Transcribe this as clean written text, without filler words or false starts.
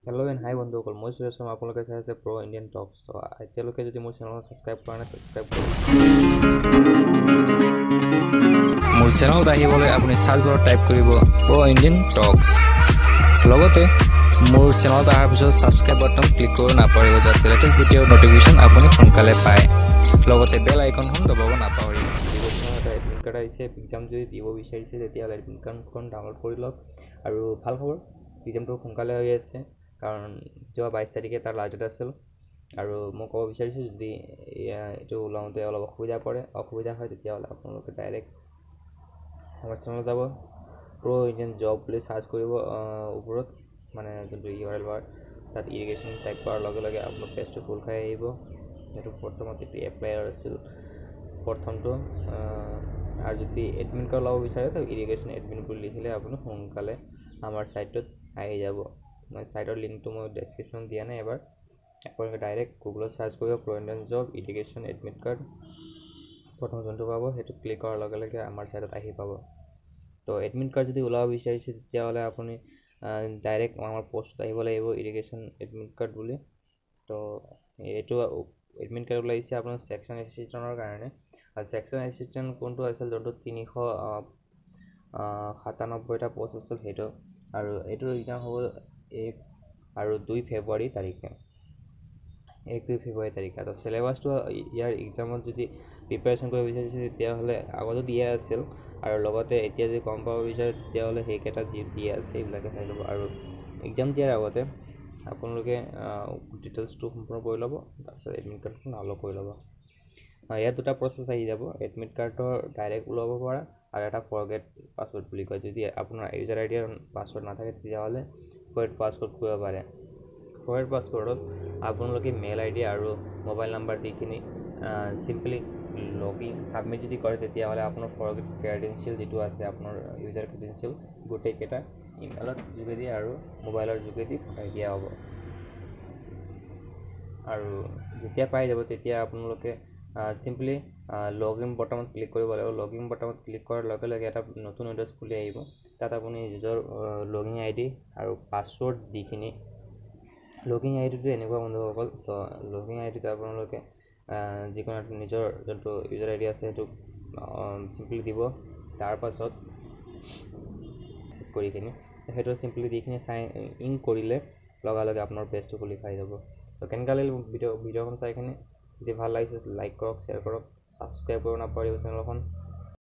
Hello and hi বন্ধুসকল মই সুৰেশম আপোনালোকে চাই আছে প্ৰ ইণ্ডিয়ান টক্স তো এতিয়ালৈকে যদি মোৰ চেনেলখন সাবস্ক্ৰাইব কৰা নাই সাবস্ক্ৰাইব কৰক মোৰ চেনেলত আহিবলৈ আপুনি সাৰ্চ বাৰত টাইপ কৰিব প্ৰ ইণ্ডিয়ান টক্স লগতে মোৰ চেনেলত অহাৰ পিছত সাবস্ক্ৰাইব বাটন ক্লিক কৰিব নাপাহৰিব যাতে লেটেষ্ট ভিডিঅ'ৰ নটিফিকেশ্যন আপুনি সোনকালে পায় লগতে বেল আইকনখন দবাব নাপাহৰিব এডমিট কাৰ্ড আহিছে এক্সাম যদি দিব বিচাৰিছে তেতিয়াহ'লে এডমিট কাৰ্ডখন ডাউনলোড কৰি লওক আৰু ভাল খবৰ এক্সামটো সোনকালে হৈ আছে কাৰণ যোৱা 22 তাৰিখে তাৰ লাষ্ট ডেট আছিল আৰু মই ক'ব বিচাৰিছোঁ যদি এইটো ওলাওঁতে অলপ অসুবিধা হয় তেতিয়াহ'লে আপোনালোকে ডাইৰেক্ট আমাৰ চেনেলত যাব প্ৰ ইণ্ডিয়ান জব বুলি চাৰ্চ কৰিব ওপৰত মানে যোনটো URL বাৰ তাত ইৰিগেশ্যন টাইপ কৰাৰ লগে লগে আপোনাৰ পেজটো খোল খাই আহিব সেইটো প্ৰথমতে এইটো এপ্লায়াৰ আছিল প্ৰথমটো আৰু যদি এডমিট কাৰ্ড ল'ব বিচাৰে তো ইৰিগেশ্যন এডমিন বুলি লিখিলে আপুনি সোনকালে আমাৰ ছাইটটোত আহি যাব মই সাইটৰ লিংকটো মই ডেসক্ৰিপশন দিয়া নাই এবাৰ আপোনালোকে ডাইৰেক্ট গুগলত সাৰ্চ কৰিব প্ৰ Indian job irrigation admit card প্ৰথম যোনটো পাব সেইটো ক্লিক কৰাৰ লগে লগে আমাৰ সাইটত আহি পাব তো এডমিট কাৰ্ড যদি ওলাব বিচাৰিছে তেতিয়াহ'লে আপুনি ডাইৰেক্ট আমাৰ পোষ্টত আহিব লাগিব ইৰিগেশ্যন এডমিট কাৰ্ড বুলি তো এইটো এডমিট কাৰ্ড ওলাইছে আপোনাৰ সেকশন এছিষ্টেণ্টৰ কাৰণে আৰু সেকশন এছিষ্টেণ্ট কোনটো আছিল যোনটো 397টা পোষ্ট আছিল সেইটো আৰু এইটোৰ এক্সাম হ'ব 1 আৰু 2 ফেব্ৰুৱাৰী তাৰিখে 1-2 ফেব্ৰুৱাৰী তাৰিখে তো সিলেবাসটো ইয়াৰ এক্সামত যদি প্ৰিপাৰেশ্যন কৰিব বিচাৰিছে তেতিয়াহ'লে আগতে দিয়া আছিল আৰু লগতে এতিয়া যদি কম পাব বিচাৰে তেতিয়াহ'লে সেইকেইটা যি দিয়া আছে এইবিলাকে চাই ল'ব আৰু এক্সাম দিয়াৰ আগতে আপোনালোকে ডিটেইলছটো সম্পূৰ্ণ কৰি ল'ব তাৰপিছত এডমিট কাৰ্ডখন ডাউনলোড কৰি ল'ব ইয়াত দুটা প্ৰচেছ আহি যাব এডমিট কাৰ্ডৰ ডাইৰেক্ট ওলাব পৰা আৰু এটা ফৰগেট পাছৱৰ্ড বুলি কয় যদি আপোনাৰ ইউজাৰ আইডি আৰু পাছৱৰ্ড নাথাকে তেতিয়াহ'লে ফৰগেট পাছৱৰ্ড কৰিব পাৰে ফৰগেট পাছৱৰ্ডত আপোনালোকে মেইল আইডি আৰু মোবাইল নাম্বাৰ দি কিনি সিম্পলি লগইন সাবমিট যদি কৰে তেতিয়াহ'লে আপোনাৰ ফৰগেট ক্ৰেডেনশিয়েল যিটো আছে আপোনাৰ ইউজাৰ ক্ৰেডেনশিয়েল গোটেইকেইটা ইমেইলত যোগেদি আৰু মোবাইলৰ যোগেদি পঠাই দিয়া হ'ব আৰু যেতিয়া পাই যাব তেতিয়া আপোনালোকে সিম্পলি লগইন বটনত ক্লিক কৰিব লাগিব লগইন বটনত ক্লিক কৰাৰ লগে লগে এটা নতুন উইন্ডোজ খুলি আহিব তাত আপুনি নিজৰ লগইন আইডি আৰু পাছৱৰ্ড দি কিনি লগইন আইডিটো এনেকুৱা বন্ধুসকল তো লগইন আইডিটো আপোনালোকে যিকোনো নিজৰ যোনটো ইউজাৰ আইডি আছে সেইটো সিম্পলি দিব তাৰ পাছত এক্সেছ কৰি কিনি সেইটো সিম্পলি দি কিনি সাইন ইন কৰিলে লগে আপোনাৰ পেজটো খুলি খাই যাব তো কেনেকুৱা লাগিল ভিডিঅ'খন চাই কিনি যদি ভাল লাগিছে লাইক কৰক শ্বেয়াৰ কৰক সাবস্ক্ৰাইব কৰিব নাপাহৰিব চেনেলখন